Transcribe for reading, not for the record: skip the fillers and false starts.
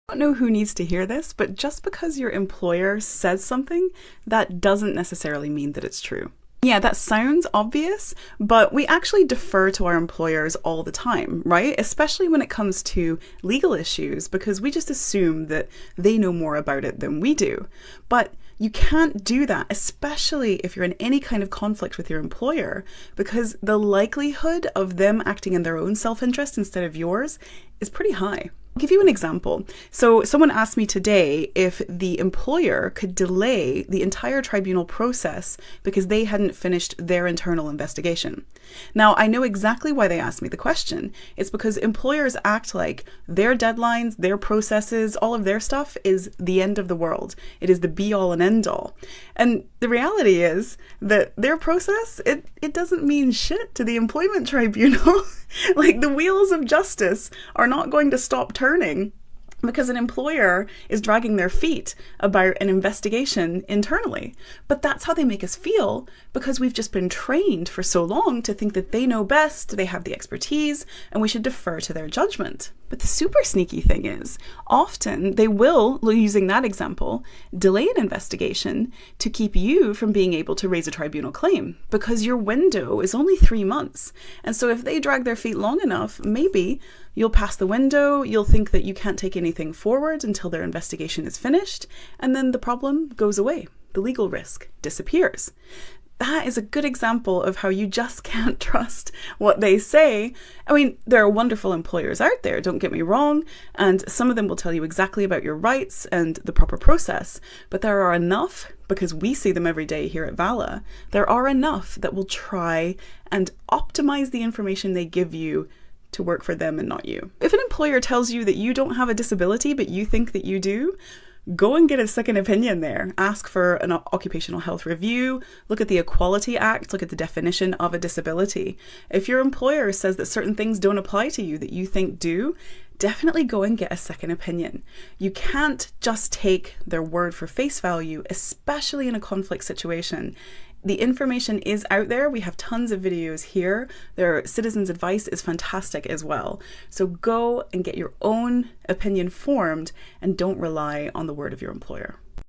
I don't know who needs to hear this, but just because your employer says something, that doesn't necessarily mean that it's true. Yeah, that sounds obvious, but we actually defer to our employers all the time, right? Especially when it comes to legal issues, because we just assume that they know more about it than we do. But you can't do that, especially if you're in any kind of conflict with your employer, because the likelihood of them acting in their own self-interest instead of yours is pretty high. I'll give you an example. So someone asked me today if the employer could delay the entire tribunal process because they hadn't finished their internal investigation. Now, I know exactly why they asked me the question. It's because employers act like their deadlines, their processes, all of their stuff is the end of the world. It is the be-all and end-all. And the reality is that their process, it doesn't mean shit to the employment tribunal. Like, the wheels of justice are not going to stop turning because an employer is dragging their feet about an investigation internally. But that's how they make us feel, because we've just been trained for so long to think that they know best, they have the expertise, and we should defer to their judgment. But the super sneaky thing is, often they will, using that example, delay an investigation to keep you from being able to raise a tribunal claim, because your window is only 3 months. And so if they drag their feet long enough, maybe you'll pass the window, you'll think that you can't take anything forward until their investigation is finished, and then the problem goes away. The legal risk disappears. That is a good example of how you just can't trust what they say. I mean, there are wonderful employers out there, don't get me wrong, and some of them will tell you exactly about your rights and the proper process, but there are enough, because we see them every day here at Vala, there are enough that will try and optimize the information they give you to work for them and not you. If an employer tells you that you don't have a disability but you think that you do, go and get a second opinion there. Ask for an occupational health review, look at the Equality Act, look at the definition of a disability. If your employer says that certain things don't apply to you that you think do, definitely go and get a second opinion. You can't just take their word for face value, especially in a conflict situation. The information is out there. We have tons of videos here. Their citizens' advice is fantastic as well. So go and get your own opinion formed and don't rely on the word of your employer.